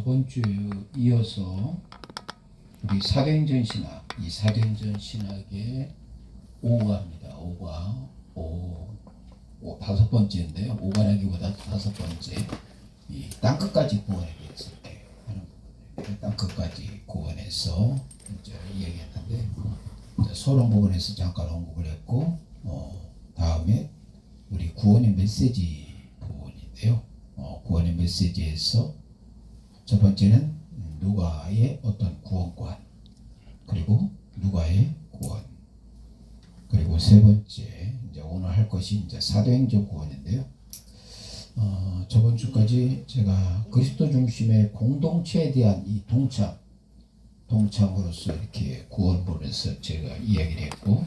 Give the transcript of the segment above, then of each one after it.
저번 주에 이어서 우리 사도행전 신학, 이 사도행전 신학의 5과입니다. 5과 다섯 번째인데요. 5과라기보다 다섯 번째. 이 땅끝까지 구원에 대해서 이렇게 하는 부분을 땅끝까지 구원해서 이제 이야기했는데, 서론 부분에서 잠깐 언급을 했고, 다음에 우리 구원의 메시지 부분인데요. 구원의 메시지에서 첫 번째는 누가의 어떤 구원관, 그리고 누가의 구원, 그리고 세 번째 이제 오늘 할 것이 이제 사도행전 구원인데요. 저번 주까지 제가 그리스도 중심의 공동체에 대한 이 동참으로서 이렇게 구원본에서 제가 이야기를 했고,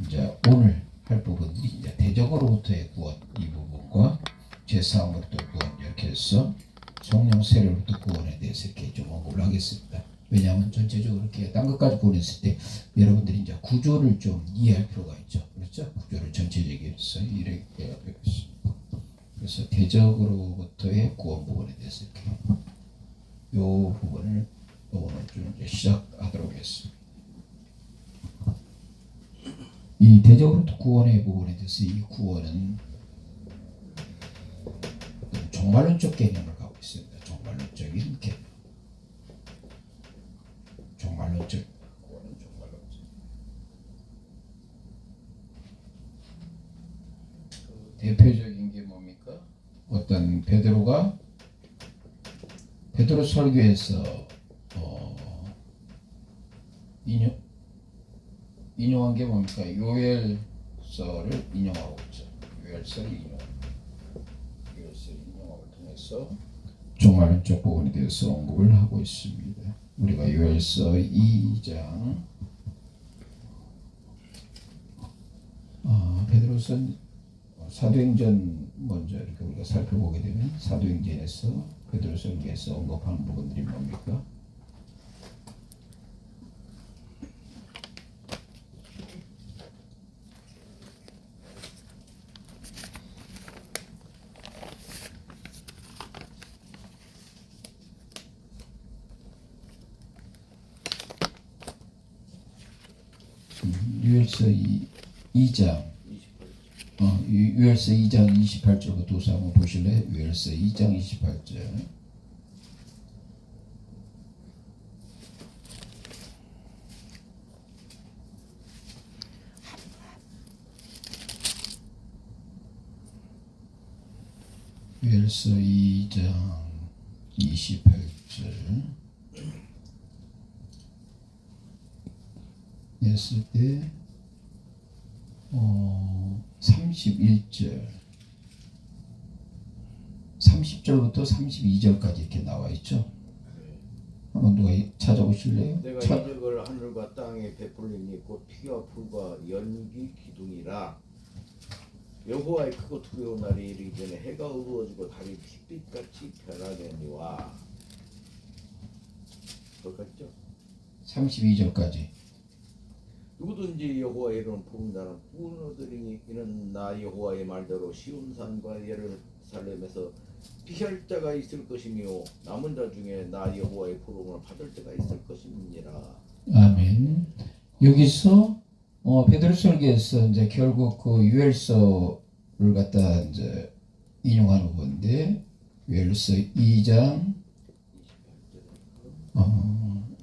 이제 오늘 할 부분이 이제 대적으로부터의 구원 이 부분과 죄사함으로부터 구원 이렇게 해서 성령 세례로부터 구원에 대해서 이렇게 좀 언급을 하겠습니다. 왜냐하면 전체적으로 이렇게 땅 끝까지 구원했을 때 여러분들이 이제 구조를 좀 이해할 필요가 있죠. 그렇죠? 구조를 전체적으로 해서 이렇게 하겠습니다. 그래서 대적으로부터의 구원 부분에 대해서 이렇게 이 부분을 오늘 좀 이제 시작하도록 하겠습니다. 이 대적으로부터 구원의 부분에 대해서 이 구원은 종말론적 개념을 갖고 있습니다. 종말론적인 개념. 종말론적 구원은 종말론적. 대표적인 게 뭡니까? 어떤 베드로 설교에서 인용한 게 뭡니까? 요엘서를 인용하고 있죠. 요엘서를 인용함을 통해서 종말론적 부분에 대해서 언급을 하고 있습니다. 우리가 요엘서 2장 베드로서 사도행전 먼저 이렇게 우리가 살펴보게 되면 사도행전에서 베드로서에서 언급하는 부분들이 뭡니까? 유엘서 2장 유엘서 2장 28절부터 한번 보실래요? 유엘서 2장 28절. 유엘서 2장 28절 했을 때 31절 30절부터 32절까지 이렇게 나와 있죠. 한번 누가 찾아보실래요? 내가 이적을 하늘과 땅에 베풀리니 곧 피와 불과 연기 기둥이라. 여호와의 크고 두려운 날이 이르기 전에 해가 어두워지고 달이 핏빛같이 변하겠니와. 그렇겠죠? 32절까지. 누구든지 여호와의 이름을 부르는 자는 구원얻으리니 이는 나 여호와의 말대로 시온산과 예루살렘에서 피할 자가 있을 것이며 남은 자 중에 나 여호와의 부름을 받을 자가 있을 것임이니라. 아멘. 여기서 베드로 설교에서 이제 결국 그 유엘서를 갖다 이제 인용하는 건데, 유엘서 2장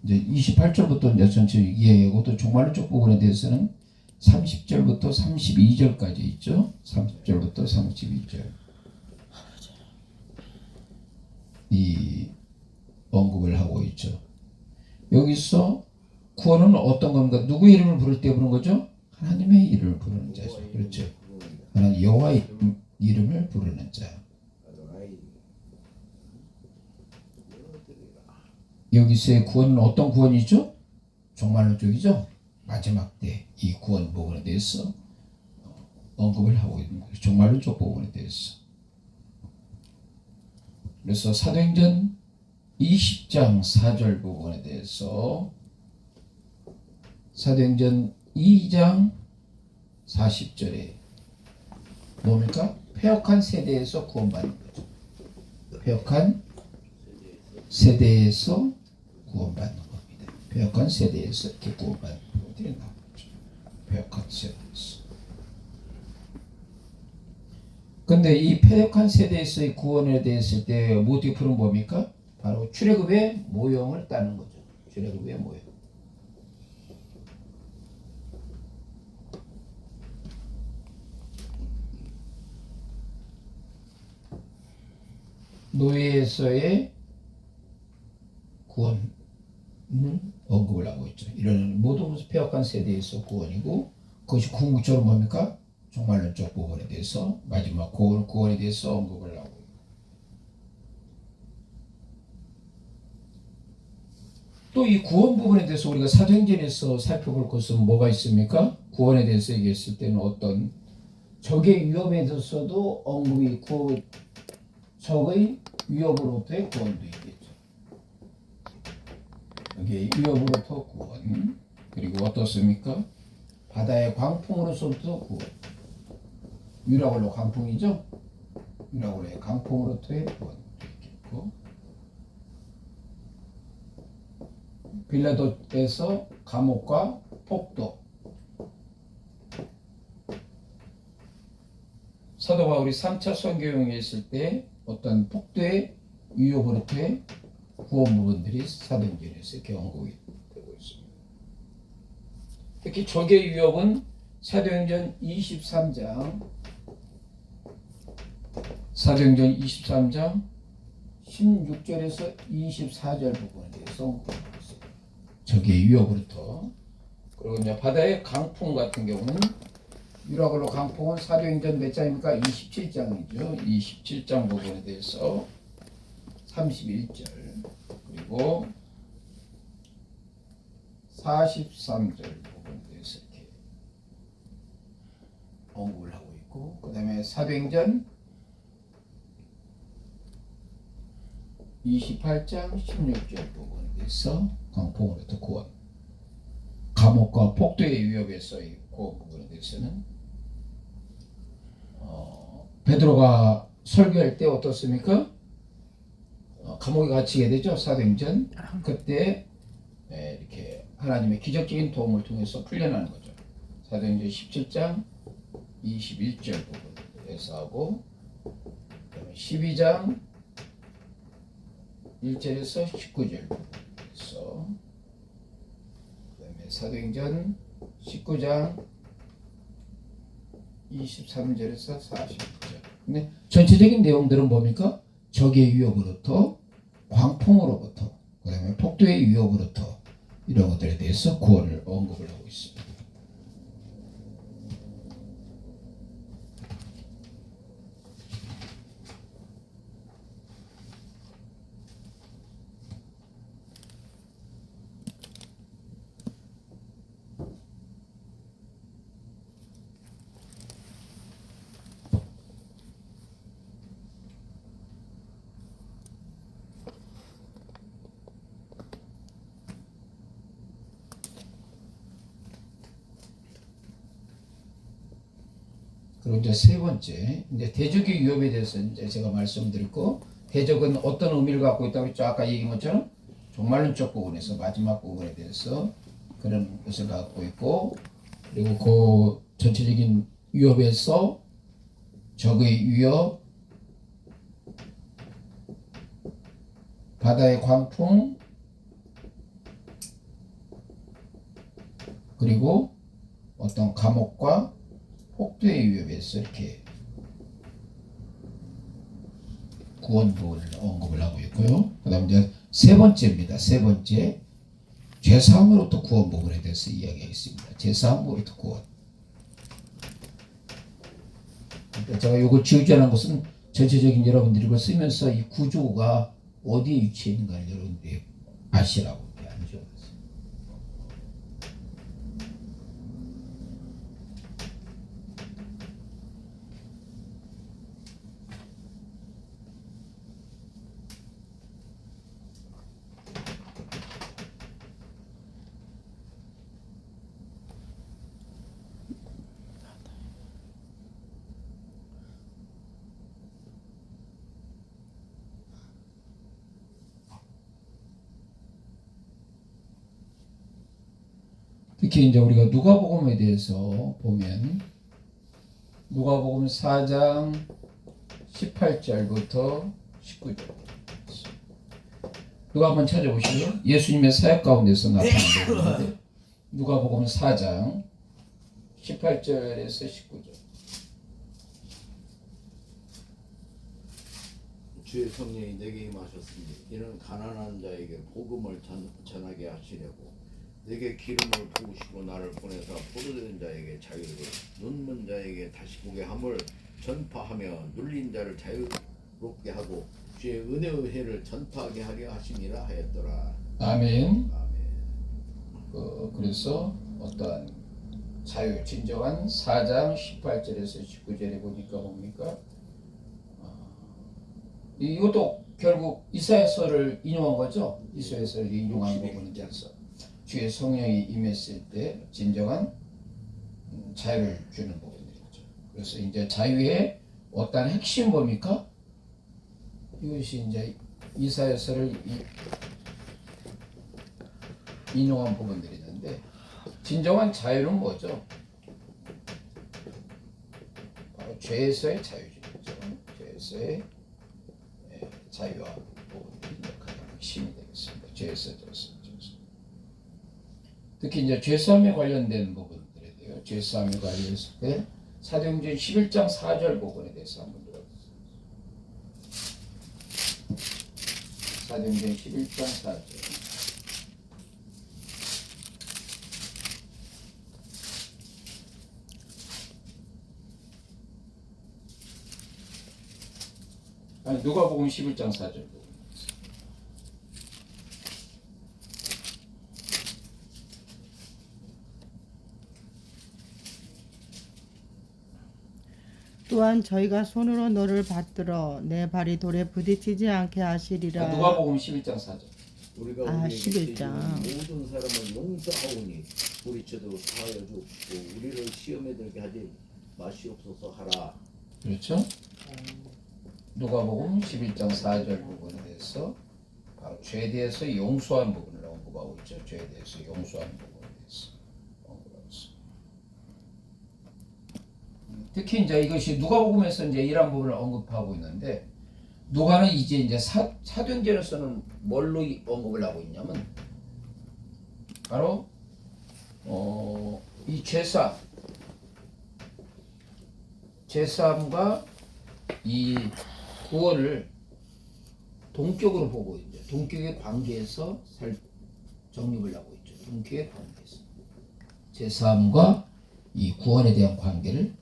이제 28절부터 이제 전체 이해하고, 또 종말론적 부분에 대해서는 30절부터 32절까지 있죠. 30절부터 32절 이 언급을 하고 있죠. 여기서 구원은 어떤 건가? 누구 이름을 부를 때 부르는 거죠? 하나님의 이름을 부르는 자죠. 그렇죠. 하나님 여호와의 이름을 부르는 자. 여기서의 구원은 어떤 구원이죠? 종말론적이죠. 마지막 때 이 구원 부분에 대해서 언급을 하고 있는 거예요. 종말론적 부분에 대해서. 그래서 사도행전 20장 4절 부분에 대해서 사도행전 2장 40절에 뭡니까? 패역한 세대에서 구원받는 거죠. 패역한 세대에서 구원받는 겁니다. 배역한 세대에서 이렇게 구원받는 것들이 나오죠. 배역한 세대에서. 근데 이 패역한 세대에서의 구원에 대했을 때 어떻게 푸는 겁니까? 바로 출애굽의 모형을 따는 거죠. 출애굽의 모형. 노예에서의 구원을 언급을 하고 있죠. 이런 모든 패역한 세대에서 구원이고, 그것이 궁극적으로 뭡니까? 종말론적 부분에 대해서 마지막 구원에 대해서 언급을 하고 있고, 또 이 구원 부분에 대해서 우리가 사도행전에서 살펴볼 것은 뭐가 있습니까? 구원에 대해서 얘기했을 때는 어떤 적의 위협에 대해서도 언급이 있고, 적의 위협으로부터의 구원도 있겠죠. 여기 위협으로부터 구원, 그리고 어떻습니까? 바다의 광풍으로서부터 구원. 유라굴로 강풍이죠. 유라굴로의 강풍으로부터의 구원도 있겠고, 빌라도에서 감옥과 폭도, 사도 바울이 3차 선교여행에 있을 때 어떤 폭도의 위협으로부터의 구원 부분들이 사도행전에서 이렇게 언급이 되고 있습니다. 특히 적의 위협은 사도행전 23장 16절에서 24절 부분에 대해서 언급하고 있습니다. 적의 위협으로부터. 그리고 이제 바다의 강풍 같은 경우는 유라굴로 강풍은 사도행전 몇 장입니까? 27장이죠. 27장 부분에 대해서 31절 그리고 43절 부분에 대해서 이렇게 언급을 하고 있고, 그 다음에 사도행전 28장 16절 부분에 대해서 강풍으로부터 구원, 감옥과 폭도의 위협에서의 구원 부분에 대해서는 베드로가 설교할 때 어떻습니까? 감옥에 갇히게 되죠. 사도행전. 그때 이렇게 하나님의 기적적인 도움을 통해서 풀려나는 거죠. 사도행전 17장 21절 부분에서 하고, 12장 1절에서 19절 부분에서, 그다음에 사도행전 19장 23절에서 40절. 근데 전체적인 내용들은 뭡니까? 적의 위협으로부터, 광풍으로부터, 그다음에 폭도의 위협으로부터, 이런 것들에 대해서 구원을 언급을 하고 있습니다. 그리고 이제 세 번째, 이제 대적의 위협에 대해서 이제 제가 말씀드렸고, 대적은 어떤 의미를 갖고 있다고 했죠? 아까 얘기한 것처럼 종말론적 부분에서 마지막 부분에 대해서 그런 것을 갖고 있고, 그리고 그 전체적인 위협에서 적의 위협, 바다의 광풍, 그리고 어떤 감옥과 폭도의 위협에서 이렇게 구원 부분을 언급을 하고 있고요. 그다음 이제 세 번째입니다. 세 번째, 죄사함으로부터 구원 부분에 대해서 이야기하겠습니다. 죄사함으로부터 구원. 그러니까 제가 이걸 지우자는 것은 전체적인 여러분들이 이걸 쓰면서 이 구조가 어디에 위치해 있는가를 여러분들이 아시라고 이렇게 안 적었어요. 특히 이제 우리가 누가복음에 대해서 보면 누가복음 4장 18절부터 19절. 누가 한번 찾아보시죠. 예수님의 사역 가운데서 나타난 부분인데 누가복음 4장 18절에서 19절. 주의 성령이 내게 임하셨으니 이는 가난한 자에게 복음을 전하게 하시려고 내게 기름을 부으시고 나를 보내사 포로된 자에게 자유를 눈먼 자에게 다시 보게 함을 전파하며 눌린 자를 자유롭게 하고 주의 은혜의 해를 전파하게 하려 하심이라 하였더라. 아멘. 아멘. 그래서 어떠한 자유, 진정한 4장 18절에서 19절에 보니까 뭡니까? 이것도 결국 이사야서를 인용한 거죠. 이사야서를 인용한 부분에 대해서 주의 성령이 임했을 때 진정한 자유를 주는 부분이죠. 그래서 이제 자유의 어떤 핵심 뭡니까? 이것이 이제 이사야서를 인용한 부분들이 있는데 진정한 자유는 뭐죠? 바로 죄에서의 자유죠. 죄에서의 자유와 부분들이 가장 핵심이 되겠습니다. 죄에서. 특히 이제 죄사함에 관련된 부분들에 대해서 죄사함에 관련했을 때 사도행전 11장 4절 부분에 대해서 한번 들어보겠습니다. 사도행전 11장 4절. 누가복음 11장 4절. 또한 저희가 손으로 너를 받들어 내 발이 돌에 부딪히지 않게 하시리라. 누가복음 11장 4절. 우리가 아, 우리에게 11장. 모든 사람을 용서하오니 우리처도 사하여 주고 우리를 시험에 들게 하지 마시옵소서 하라. 그렇죠? 누가복음 11장 4절 부분에 대해서 바로 죄에 대해서 용서한 부분을 언급하고 있죠. 죄에 대해서 용서한 부분에 대해서 언급하고 있습니다. 특히 이제 이것이 누가복음에서 이제 이런 부분을 언급하고 있는데 누가는 이제 사도행전에서는 뭘로 언급을 하고 있냐면 바로 이 죄사함과 이 구원을 동격으로 보고 있죠. 동격의 관계에서 정립을 하고 있죠. 동격의 관계에서 죄사함과 이 구원에 대한 관계를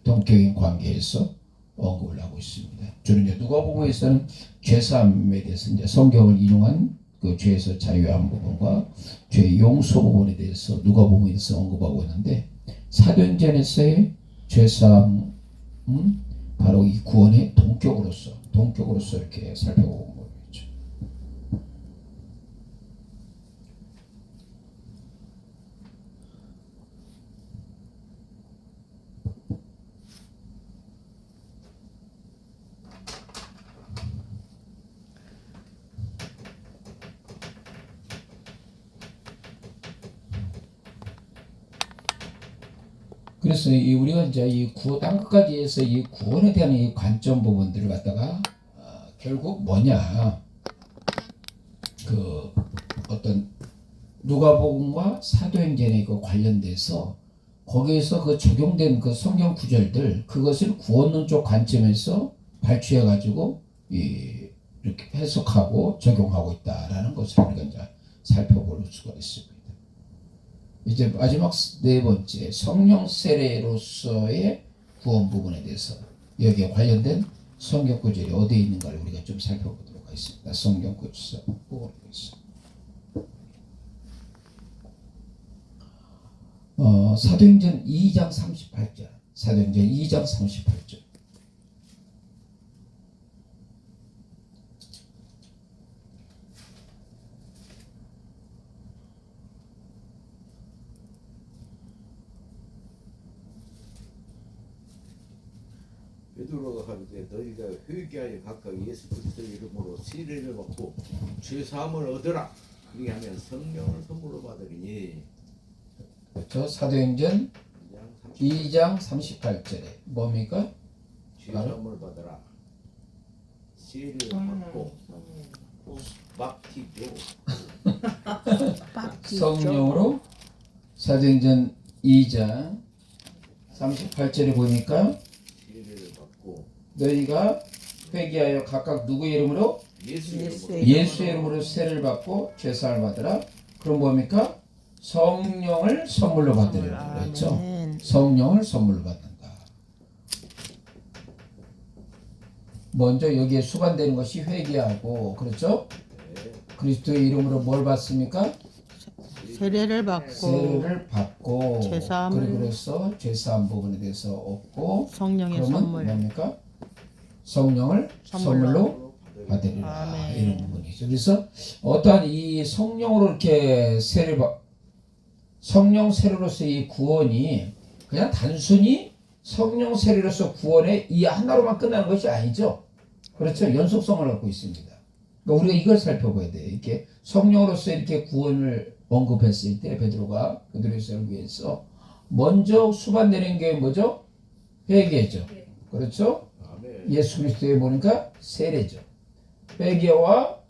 동격인 관계에서 언급을 하고 있습니다. 주로 이제 누가복음에서는 죄사함에 대해서 이제 성경을 인용한 그 죄에서 자유한 부분과 죄 용서 부분에 대해서 누가복음에서 언급하고 있는데 사도행전에서의 죄사함은 바로 이 구원의 동격으로서 이렇게 살펴보는 거죠. 그래서 우리가 이제 이 땅 끝까지 해서 이 구원에 대한 이 관점 부분들을 갖다가 결국 뭐냐, 그 어떤 누가복음과 사도행전에 그 관련돼서 거기에서 그 적용된 그 성경 구절들 그것을 구원론적 관점에서 발췌해 가지고 이렇게 해석하고 적용하고 있다라는 것을 우리가 이제 살펴볼 수가 있습니다. 이제 마지막 네 번째 성령 세례로서의 구원 부분에 대해서 여기에 관련된 성경 구절이 어디에 있는가를 우리가 좀 살펴보도록 하겠습니다. 성경 구절 부분에 대해서 사도행전 2장 38절. 사도행전 2장 38절. 베드로가 가로되 너희가 회개하여 각각 예수 그리스도의 이름으로 세례를 받고 죄 사함을 얻으라. 그리하면 성령을 선물로 받으리니. 그렇죠? 사도행전 2장 38절에 뭡니까? 죄사함을 받아라. 세례를 받고 밥티죠. 성령으로 사도행전 2장 38절에 보니까 세례를 받고 너희가 회개하여 각각 누구의 이름으로 예수의 예수의 이름으로 세례를 받고 죄사함을 받으라. 그럼 뭡니까? 성령을 선물로 받으리라 그랬죠. 아멘. 성령을 선물로 받는다. 먼저 여기에 수반되는 것이 회개하고 그렇죠. 그리스도의 이름으로 뭘 받습니까? 세례를 받고 세례를 받고 죄사함을 그래서 죄사함 부분에 대해서 얻고 성령의 그러면 선물. 뭡니까? 성령을 선물로 받으리라 아멘. 이런 부분이죠. 그래서 어떠한 이 성령으로 이렇게 성령 세례로서의 구원이 그냥 단순히 성령 세례로서 구원의 이 하나로만 끝나는 것이 아니죠. 그렇죠. 연속성을 갖고 있습니다. 그러니까 우리가 이걸 살펴봐야 돼요. 이렇게 성령으로서 이렇게 구원을 언급했을 때 베드로가 그들을 위해서 먼저 수반되는 게 뭐죠? 회개죠. 그렇죠. 아멘. 예수 그리스도의 보니까 세례죠. 회개와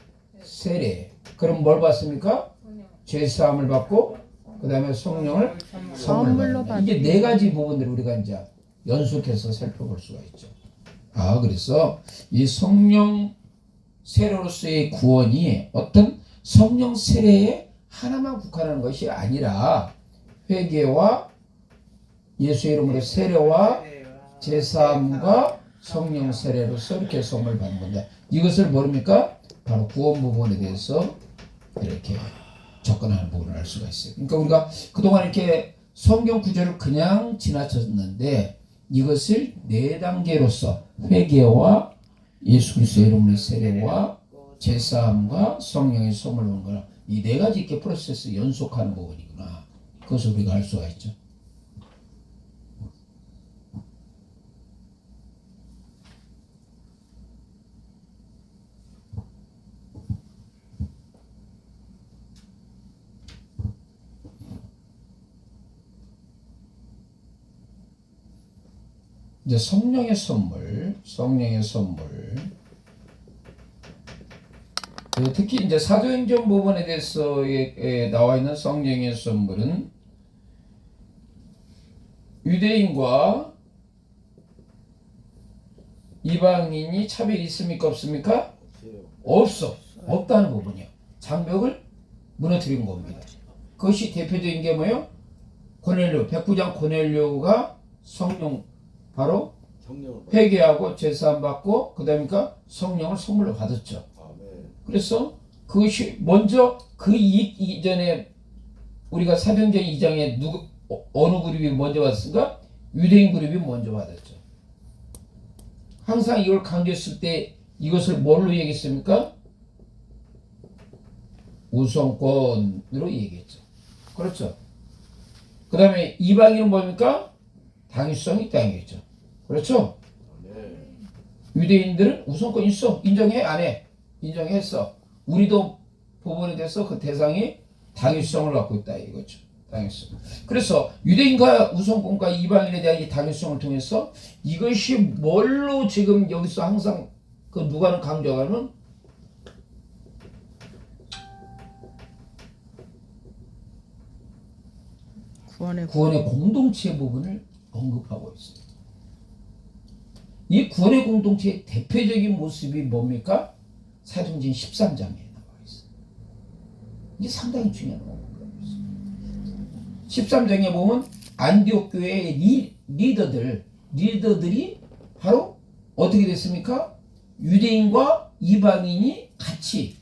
세례. 그럼 뭘 받습니까? 죄사함을 받고 그 다음에 성령을 선물로 받는다. 이게 네 가지 부분들을 우리가 이제 연속해서 살펴볼 수가 있죠. 그래서 이 성령 세례로서의 구원이 어떤 성령 세례에 하나만 국한하는 것이 아니라 회개와 예수의 이름으로 세례와 제사함과 성령 세례로서 이렇게 선물 받는 건데 이것을 모릅니까? 바로 구원 부분에 대해서 이렇게 접근하는 부분을 알 수가 있어요. 그러니까 우리가 그동안 이렇게 성경 구절을 그냥 지나쳤는데 이것을 네 단계로서 회개와 예수 그리스도의 이름으로 세례와 제사함과 성령의 선물을 받는 거나 이 네 가지 이렇게 프로세스 연속하는 부분이구나. 그것을 우리가 알 수가 있죠. 이제 성령의 선물. 특히 이제 사도행전 부분에 대해서 나와 있는 성령의 선물은 유대인과 이방인이 차별이 있습니까? 없습니까? 없어. 없다는 부분이요. 장벽을 무너뜨린 겁니다. 그것이 대표적인 게 뭐예요? 고넬료, 백부장 고넬료가 성령 바로 회개하고 제사함 받고 그다음이니까 성령을 선물로 받았죠. 그래서 그것이 먼저 그 이전에 우리가 사도행전 2장에 어느 그룹이 먼저 받았습니까? 유대인 그룹이 먼저 받았죠. 항상 이걸 강조했을 때 이것을 뭘로 얘기했습니까? 우선권으로 얘기했죠. 그렇죠. 그 다음에 이방인은 뭡니까? 당위성이 있다는 얘기죠. 그렇죠? 유대인들은 우선권 있어. 인정해? 안 해? 인정했어. 우리도 법원에 대해서 그 대상이 당위성을 갖고 있다 이거죠. 당위성. 그래서 유대인과 우선권과 이방인에 대한 이 당위성을 통해서 이것이 뭘로 지금 여기서 항상 그 누가는 강조하는 구원의 공동체 부분을 언급하고 있어요. 이 구원의 공동체의 대표적인 모습이 뭡니까? 사도행전 13장에 나와 있어요. 이게 상당히 중요한 거예요. 13장에 보면 안디옥 교회의 리더들이 바로 어떻게 됐습니까? 유대인과 이방인이 같이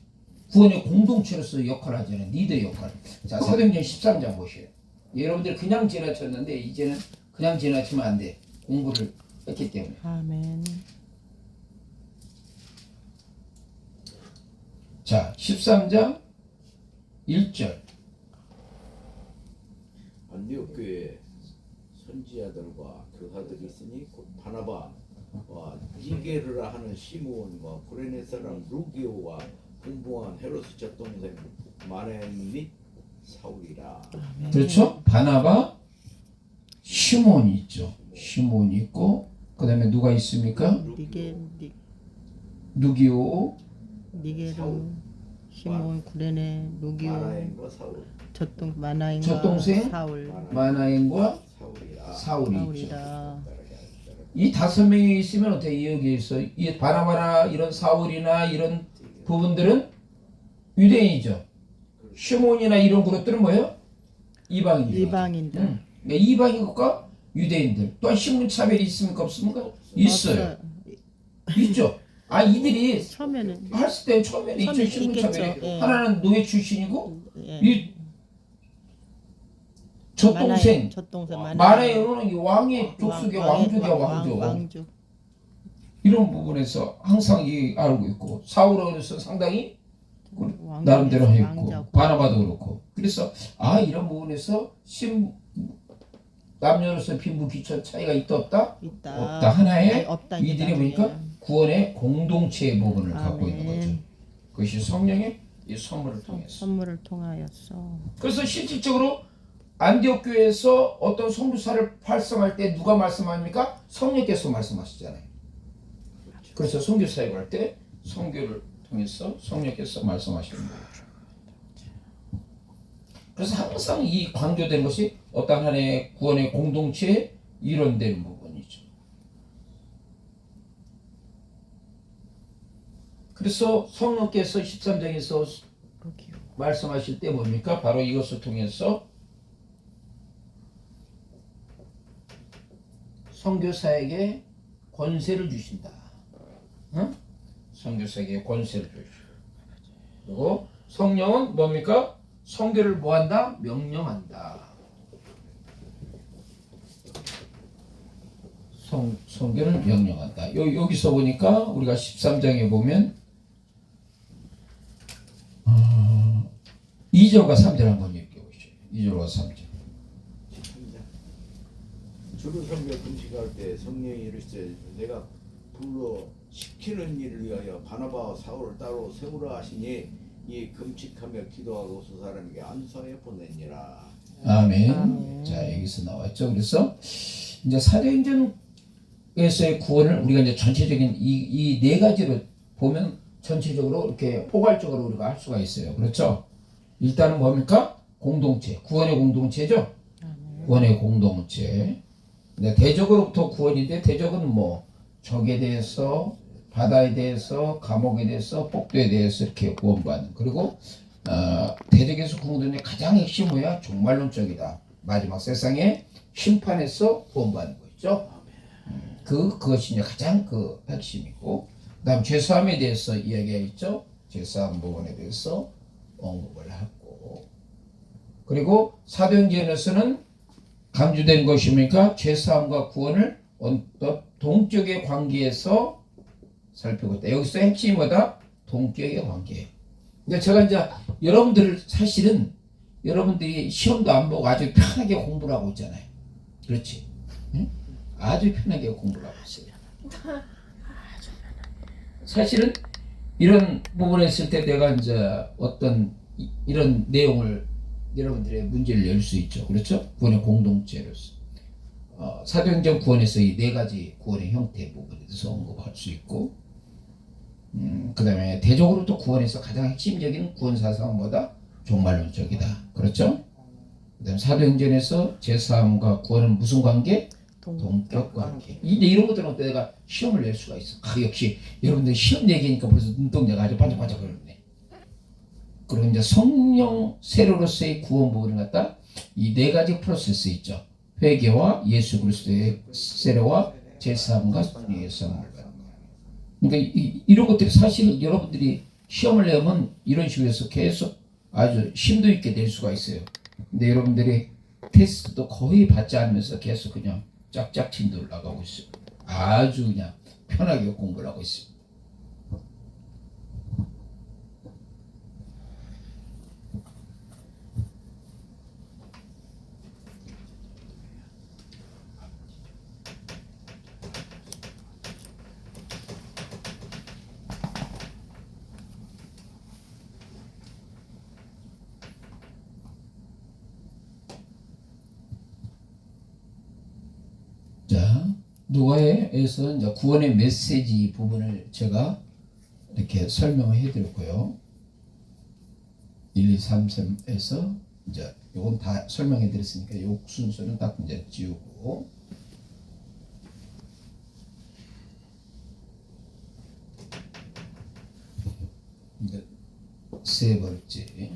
구원의 공동체로서 역할을 하잖아요. 리더 역할. 자, 사도행전 13장 보세요. 여러분들 그냥 지나쳤는데 이제는 그냥 지나치면 안 돼. 공부를 했기 때문에. 아멘. 자, 13장 1절. 안디옥 교회에 선지자들과 교사들이 있으니 곧 바나바와 니게르라 하는 시므온과 구레네 사람 루기오와 분부한 헤로스 첫 동생 마넨 및 사울이라. 그렇죠? 바나바, 시몬이 있죠. 시몬이 있고 그다음에 누가 있습니까? 누기오, 니게르, 시몬, 구레네, 누기오, 마나엔과 사울. 마나인과 젖동생? 사울, 마나엔과 사울이라. 사울이 있죠. 사울이라. 이 5명이 있으면 어떻게 여기에서 이 바나바나 이런 사울이나 이런 부분들은 유대인이죠. 시몬이나 이런 그룹들은 뭐예요? 이방인들. 이방인들. 그러니까 이방인과 유대인들. 또한 신분차별이 있습니까 없습니까? 있어요. 있죠. 아 이들이 처음에는 했을 때 처음에는 있죠. 처음에 신분차별이. 있겠죠. 예. 하나는 노예 출신이고 예. 이 젖동생 젖동생 마라에로는 이 왕의 족속의 왕족이야 왕족. 왕족. 이런 부분에서 항상 이 알고 있고 사울어에서 상당히 왕족에서 나름대로 했고 왕자고. 바나바도 그렇고 그래서 아 이런 부분에서 남녀로서 빈부 귀천 차이가 있다 없다? 있다. 없다. 하나의 아니, 없다, 이제 이들이 나중에. 보니까 구원의 공동체의 부분을 갖고 있는 아멘. 거죠. 그것이 성령의 이 선물을 통해서. 선물을 통하였어. 그래서 실질적으로 안디옥 교회에서 어떤 선교사를 활성화할 때 누가 말씀합니까? 성령께서 말씀하시잖아요. 그래서 선교 사역을 할 때 선교를 통해서 성령께서 말씀하시는 거예요. 그래서 항상 이 강조된 것이 어떤 하나의 구원의 공동체에 이론되는 부분이죠. 그래서 성령께서 13장에서 말씀하실 때 뭡니까? 바로 이것을 통해서 선교사에게 권세를 주신다. 응? 선교사에게 권세를 주시고 그리고 성령은 뭡니까? 선교를 뭐한다? 명령한다. 선교를 명령한다. 여기서 보니까 우리가 13장에 보면 2절과 3절 한번 읽어보시죠. 2절과 3절. 주를 섬겨 금식할 때 성령이 이르시되 내가 불러 시키는 일을 위하여 바나바와 사울을 따로 세우라 하시니 이 금식하며 기도하고 그 사람에게 안수하여 보내니라. 아멘. 자 여기서 나왔죠. 그래서 이제 사도행전에서의 구원을 우리가 이제 전체적인 이 네 가지로 보면 전체적으로 이렇게 포괄적으로 우리가 할 수가 있어요. 그렇죠? 일단은 뭡니까? 공동체, 구원의 공동체죠. 구원의 공동체. 근데 대적으로부터 구원인데 대적은 뭐 적에 대해서 바다에 대해서 감옥에 대해서 폭도에 대해서 이렇게 구원받는 그리고 대적에서 구원받는 가장 핵심 뭐야? 종말론적이다. 마지막 세상의 심판에서 구원받는 거죠. 그것이 이제 가장 그 핵심이고 그다음 죄사함에 대해서 이야기가 있죠. 죄사함 부분에 대해서 언급을 하고 그리고 사도행전에서는 강조된 것입니까? 죄사함과 구원을 어떤 동격의 관계에서 살펴보다. 여기서 핵심이 뭐다? 동격의 관계. 그러니까 제가 이제 여러분들 사실은 여러분들이 시험도 안 보고 아주 편하게 공부를 하고 있잖아요. 그렇지? 응? 아주 편하게 공부를 하고 있어요. 사실은 이런 부분에 있을 때 내가 이제 어떤 이런 내용을 여러분들의 문제를 낼 수 있죠. 그렇죠? 구원의 공동체로서. 사도행전 구원에서 이 네 가지 구원의 형태 부분에 대해서 언급할 수 있고 그 다음에 대적으로 또 구원에서 가장 핵심적인 구원 사상은 뭐다? 종말론적이다. 그렇죠? 그 다음에 사도행전에서 제사함과 구원은 무슨 관계? 동격 관계. 이제 이런 것들은 내가 시험을 낼 수가 있어. 역시 여러분들 시험 얘기니까 벌써 눈동자가 아주 반짝반짝 거리네. 그리고 이제 성령 세례로서의 구원 부분을 갖다 이 네 가지 프로세스 있죠. 회개와 예수 그리스도의 세례와 제사함과 예수함을 받는 거예요. 그러니까 이런 것들이 사실 여러분들이 시험을 내면 이런 식으로 해서 계속 아주 심도 있게 낼 수가 있어요. 근데 여러분들이 테스트도 거의 받지 않으면서 계속 그냥 짝짝 진도를 나가고 있어요. 아주 그냥 편하게 공부를 하고 있어요. 누가에서 이제 구원의 메시지 부분을 제가 이렇게 설명을 해드렸고요. 1, 2, 3에서 이제 요건 다 설명해 드렸으니까 요 순서는 딱 이제 지우고 이제 세 번째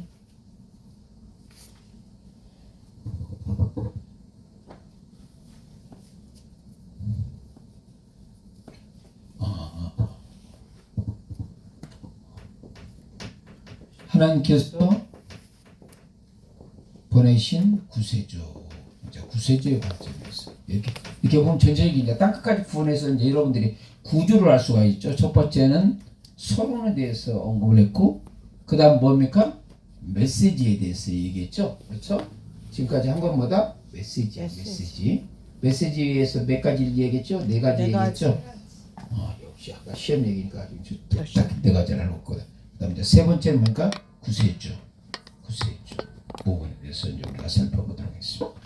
하나님께서 보내신 구세주, 이제 구세주의 관점에서 이렇게 보면 전체적인 이제 땅 끝까지 구원해서 이제 여러분들이 구주를 알 수가 있죠. 첫 번째는 서론에 대해서 언급을 했고, 그 다음 뭡니까? 메시지에 대해서 얘기했죠. 그렇죠? 지금까지 한 건 뭐다? 메시지야, 메시지. 메시지에서 몇 가지를 얘기했죠? 네 가지 얘기했죠. 역시 아까 시험 얘기니까 딱네 가지를 알고 있거든. 그다음 이제 세 번째는 뭔가 구세주, 구세주 부분에 대해서 이제 우리가 살펴보도록 하겠습니다.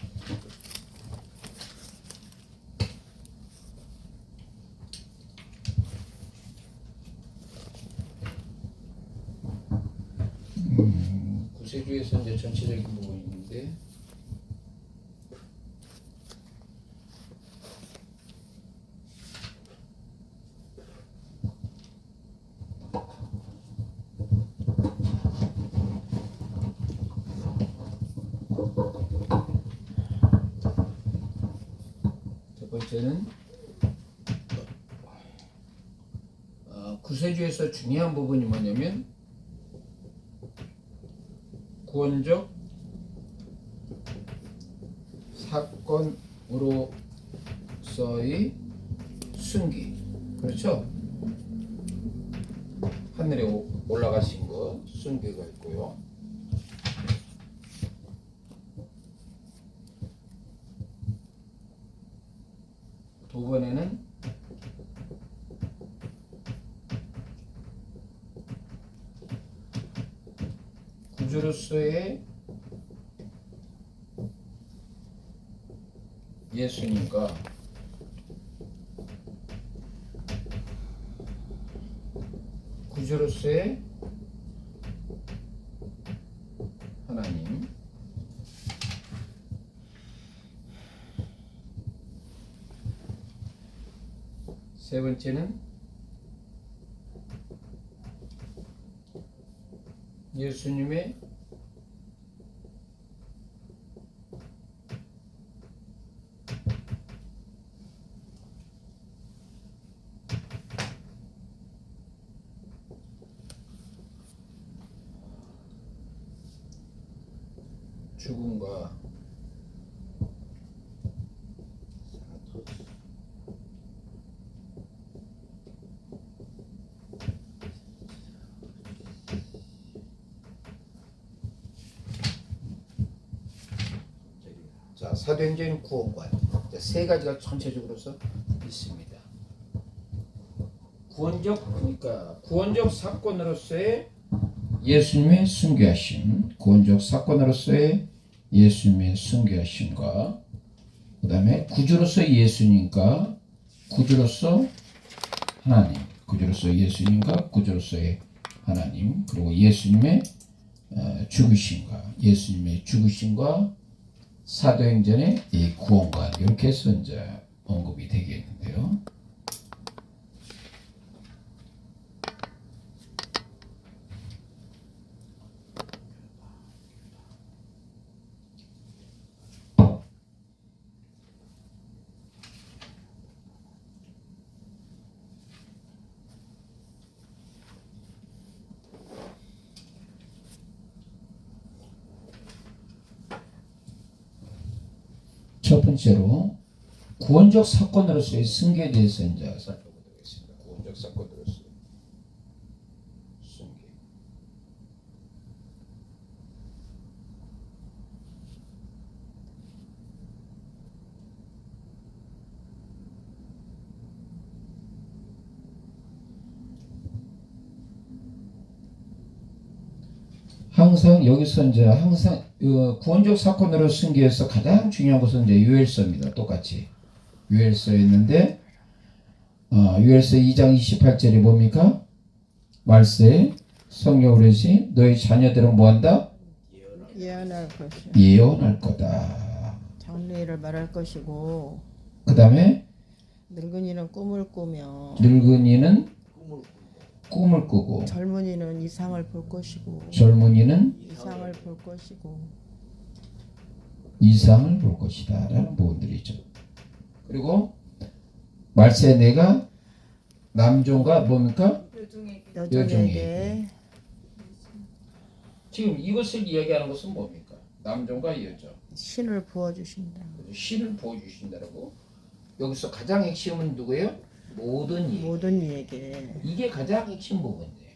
구세주에서 이제 전체적인 부분이 있는데. 첫 번째는 구세주에서 중요한 부분이 뭐냐면 구원적 사건으로서의 승기, 그렇죠? 하늘에 올라가신 것 승기가 있고요. 두 번에는 구주로서의 예수님과 구주로서의 하나님, 세 번째는 예수님의 죽음과 자, 사도행전 구원관 세 가지가 전체적으로서 있습니다. 그러니까 구원적 사건으로서의 예수님의 순교하심, 구원적 사건으로서의 예수님의 순교하심과 그 다음에 구주로서의 예수님과 구주로서 하나님, 구주로서 예수님과 구주로서의 하나님, 그리고 예수님의 죽으심과 사도행전의 이 구원관, 이렇게 해서 이제 언급이 되겠는데요. 첫 번째로 구원적 사건으로서의 승계에 대해서 이제 살펴보도록 하겠습니다. 구원적 사건으로서의 승계. 항상 여기서 이제 구원적 사건으로 승계에서 가장 중요한 것은 이제 유엘서입니다. 똑같이 유엘서였는데 유엘서 2장 28절에 뭡니까? 말세 성령 어르신 너희 자녀들은 뭐한다? 예언할 것이 예언할 거다. 장래일을 말할 것이고 그 다음에 늙은이는 꿈을 꾸며 늙은이는 꿈을 꾸고 꿈을 꾸고 젊은이는 이상을 볼 것이고 젊은이는 이상을 볼 것이고 이상을 볼 것이다 라는 부분들이죠. 그리고 말세 내가 남종과 뭡니까? 여종에게 지금 이것을 이야기하는 것은 뭡니까? 남종과 여종 신을 부어주신다. 신을 보여주신다라고. 여기서 가장 핵심은 누구예요? 모든 이. 모든 이에게 이게 가장 핵심 부분이에요.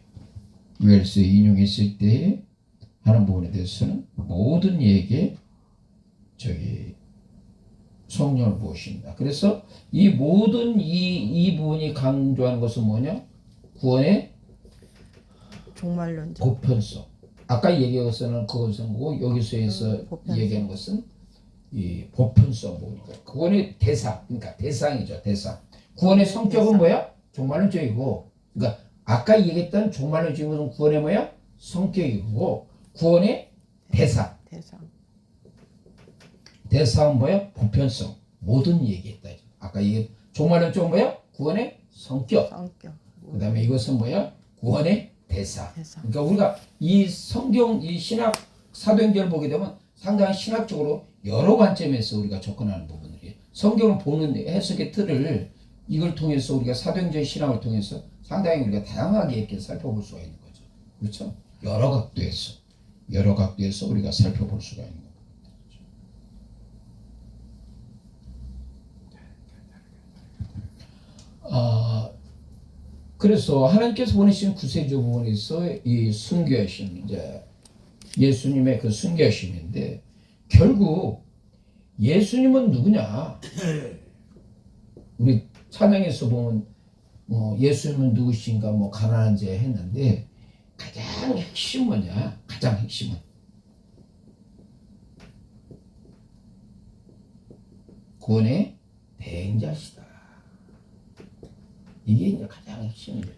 유엘서 인용했을 때 하는 부분에 대해서는 모든 이에게 성령을 부으신다. 그래서 이 모든 이 부분이 강조하는 것은 뭐냐? 구원의 종말론자 보편성. 아까 얘기한 것은 그것은 거고 여기서에서 보편성. 얘기하는 것은 이 보편성 부분이고 구원의 대상, 그러니까 대상이죠. 대상. 구원의 성격은 대상. 뭐야? 종말론적이고, 그러니까 아까 얘기했던 종말론적인 것은 구원의 뭐야? 성격이고 구원의 대상. 대상은 뭐야? 보편성. 모든 얘기했다. 아까 얘기 종말론적은 뭐야? 구원의 성격. 그 다음에 이것은 뭐야? 구원의 대상. 그러니까 우리가 이 성경, 이 신학 사도행전을 보게 되면 상당히 신학적으로 여러 관점에서 우리가 접근하는 부분들이 성경을 보는 해석의 틀을 이걸 통해서 우리가 사도행전 신학을 통해서 상당히 우리가 다양하게 이렇게 살펴볼 수가 있는 거죠. 그렇죠? 여러 각도에서 우리가 살펴볼 수가 있는 거죠. 그래서 하나님께서 보내신 구세주 부분에서 이 순교하심, 이제 예수님의 그 순교하심인데 결국 예수님은 누구냐? 우리 찬양에서 보면 예수님은 누구신가 가난한 자 했는데 가장 핵심 뭐냐? 가장 핵심은 구원의 대행자시다. 이게 이제 가장 핵심이죠.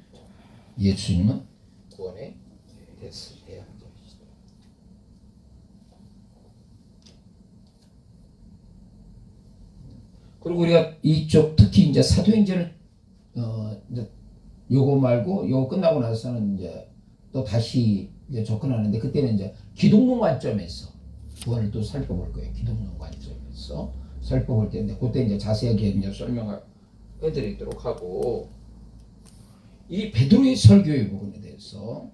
예수님은 구원의 대행자시다. 그리고 우리가 이쪽 특히 이제 사도행전을 이제 요거 말고 요거 끝나고 나서는 이제 또 다시 이제 접근하는데 그때는 이제 기독론 관점에서 구원을 또 살펴볼 거예요. 기독론 관점에서 살펴볼 텐데 그때 이제 자세하게 이제 설명을 해드리도록 하고 이 베드로의 설교의 부분에 대해서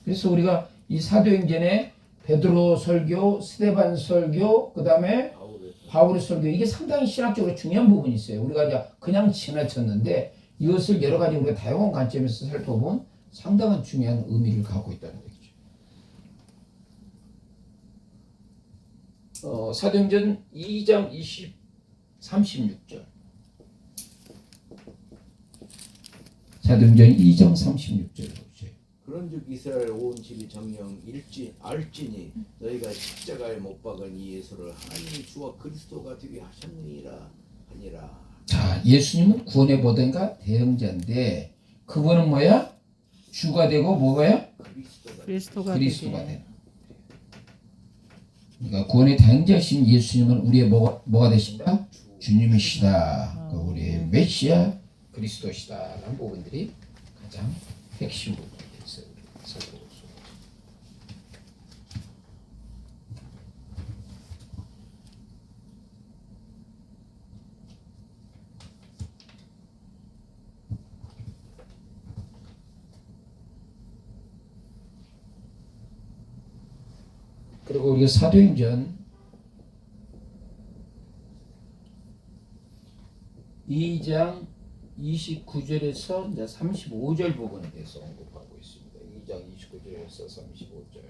그래서 우리가 이 사도행전에 베드로 설교, 스데반 설교, 그 다음에 바울의 설교 이게 상당히 신학적으로 중요한 부분이 있어요. 우리가 이제 그냥 지나쳤는데 이것을 여러 가지 우리가 다양한 관점에서 살펴보면 상당한 중요한 의미를 갖고 있다는 얘기죠. 사도행전 2장 36절. 사도행전 2장 36절 보세요. 그런즉 이스라엘 온 집이 정령 알지니 너희가 십자가에 못 박은 이 예수를 하나님이 주와 그리스도가 되게 하셨느니라 하니라. 자, 예수님은 구원의 보좌가 대형자인데 그분은 뭐야? 주가 되고 뭐가요? 그리스도가 되는. 그러니까 구원의 대형자신 예수님은 우리의 뭐가 되신다? 주님이시다. 그 우리의 메시아 그리스도시다라는 부분들이 가장 핵심 부분이 있어요. 그리고 우리가 사도행전 2장 29절에서 이제 35절 부분에 대해서 언급하고 있습니다. 2장 29절에서 35절.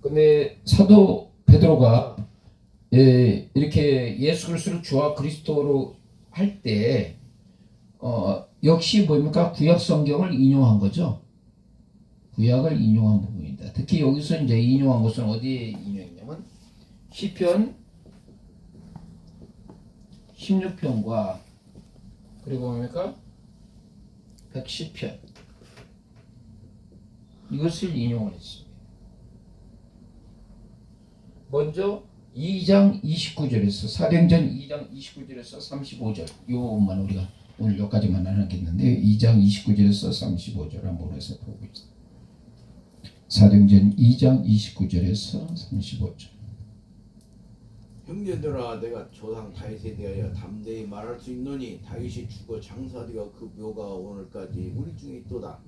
근데 사도 베드로가 이렇게 예수 그리스도를 주와 그리스도로 할 때 역시 뭡니까? 구약 성경을 인용한 거죠. 구약을 인용한 부분입니다. 특히 여기서 이제 인용한 것은 어디에 인용했냐면 시편 16편과 그리고 뭡니까? 110편 이것을 인용을 했습니다. 먼저 2장 29절에서 사도행전 2장 29절에서 35절 이 부분만 우리가 오늘 여기까지만 하겠는데 2장 29절에서 35절 한번 해서 보고 있습니다. 사도행전 2장 29절에서 35절 형제들아 내가 조상 다윗에 대하여 담대히 말할 수 있노니 다윗이 죽어 장사되어 그 묘가 오늘까지 우리 중에 있도다.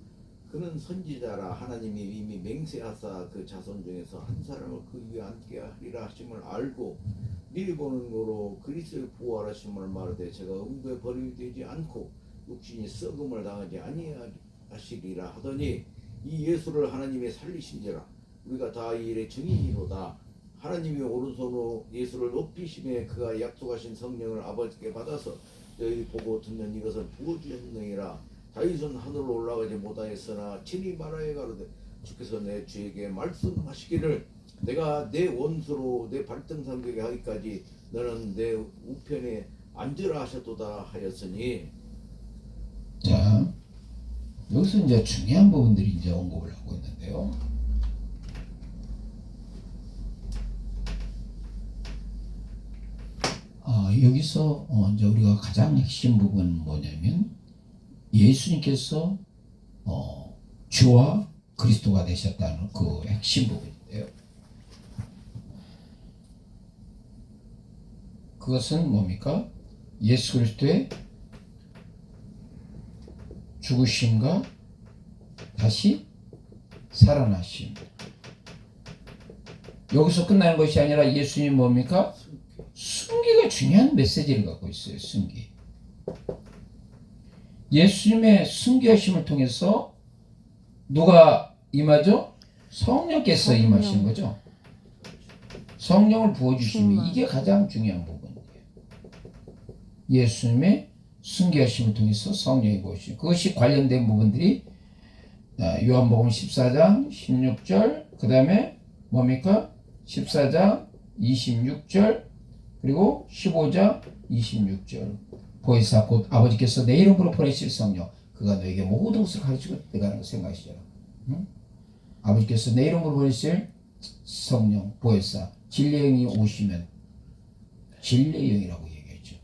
그는 선지자라 하나님이 이미 맹세하사 그 자손 중에서 한 사람을 그 위에 앉게 하리라 하심을 알고 미리 보는 거로 그리스도를 부활하심을 말하되 제가 음부에 버림이 되지 않고 육신이 썩음을 당하지 아니하시리라 하더니 이 예수를 하나님이 살리신지라 우리가 다 이 일의 증인이로다. 하나님이 오른손으로 예수를 높이심에 그가 약속하신 성령을 아버지께 받아서 너희 보고 듣는 이것을 부어주셨느니라. 다윗은 하늘로 올라가지 못하였으나 친히 말하여 가로되 주께서 내 주에게 말씀하시기를 내가 내 원수로 내 발등 삼게 하기까지 너는 내 우편에 앉으라 하셨도다 하였으니. 자 여기서 이제 중요한 부분들이 이제 언급을 하고 있는데요. 여기서 이제 우리가 가장 핵심 부분은 뭐냐면 예수님께서 주와 그리스도가 되셨다는 그 핵심 부분인데요. 그것은 뭡니까? 예수 그리스도의 죽으심과 다시 살아나심. 여기서 끝나는 것이 아니라 예수님 뭡니까? 승기가 중요한 메시지를 갖고 있어요. 승기. 예수님의 승기하심을 통해서 누가 임하죠? 성령께서 임하신 거죠. 성령을 부어주심이 이게 가장 중요한 부분이에요. 예수님의 승기하심을 통해서 성령이 부어주심. 그것이 관련된 부분들이 요한복음 14장 16절 그 다음에 뭡니까? 14장 26절 그리고 15장 26절 보혜사 곧 아버지께서 내 이름으로 보내실 성령 그가 너에게 모든 것을 가르치고 내가는 거 생각하시잖아. 응? 아버지께서 내 이름으로 보내실 성령 보혜사 진리의 영이 오시면 진리의 영이라고 얘기했죠.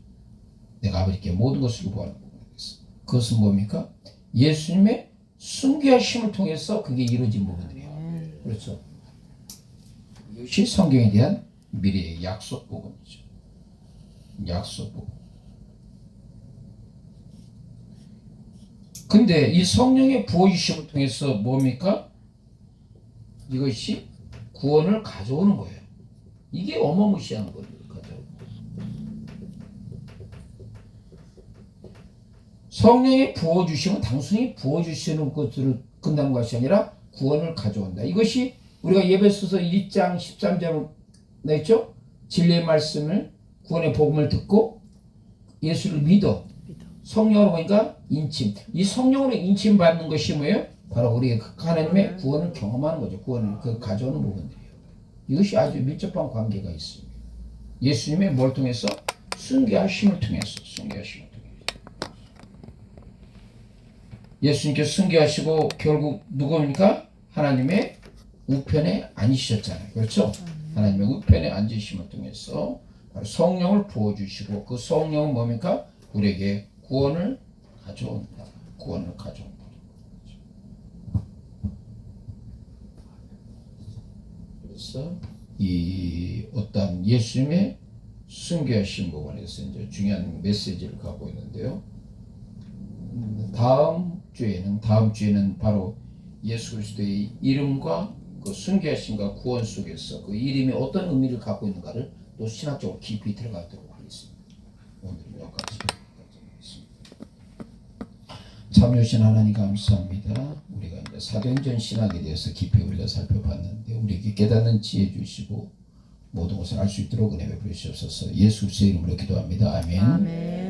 내가 아버지께 모든 것을 보하는 부분이겠어. 그것은 뭡니까? 예수님의 순교하심을 통해서 그게 이루어진 부분들이에요. 그렇죠. 이것이 성경에 대한 미래의 약속 부분이죠. 약속 부분. 근데 이 성령의 부어주심을 통해서 뭡니까? 이것이 구원을 가져오는 거예요. 이게 어마무시한 거예요. 성령의 부어주심은 단순히 부어주시는 것들을 끝나는 것이 아니라 구원을 가져온다. 이것이 우리가 예배소서 1장 13절을 냈죠. 진리의 말씀을 구원의 복음을 듣고 예수를 믿어. 성령으로 보니까 인침. 이 성령으로 인침 받는 것이 뭐예요? 바로 우리의 하나님의 구원을 경험하는 거죠. 구원을 가져오는 부분들이에요. 이것이 아주 밀접한 관계가 있습니다. 예수님의 뭘 통해서? 순교하심을 통해서. 순교하심을 통해서. 예수님께서 순교하시고 결국 누구입니까? 하나님의 우편에 앉으셨잖아요. 그렇죠? 하나님의 우편에 앉으심을 통해서 성령을 부어주시고 그 성령은 뭡니까? 우리에게 구원을 가져온다. 구원을 가져온다. 그래서 이 어떤 예수님의 순교하신 부분에서 이제 중요한 메시지를 갖고 있는데요. 다음 주에는 바로 예수 그리스도의 이름과 그 순교하심과 구원 속에서 그 이름이 어떤 의미를 갖고 있는가를 또 신학적으로 깊이 들어가도록 하겠습니다. 오늘은 여기까지 하겠습니다. 참여하신 하나님 감사합니다. 우리가 이제 사도행전 신학에 대해서 깊이 우리가 살펴봤는데 우리에게 깨닫는 지혜 주시고 모든 것을 알 수 있도록 은혜 베풀으시옵소서. 예수 그리스도의 이름으로 기도합니다. 아멘. 아멘.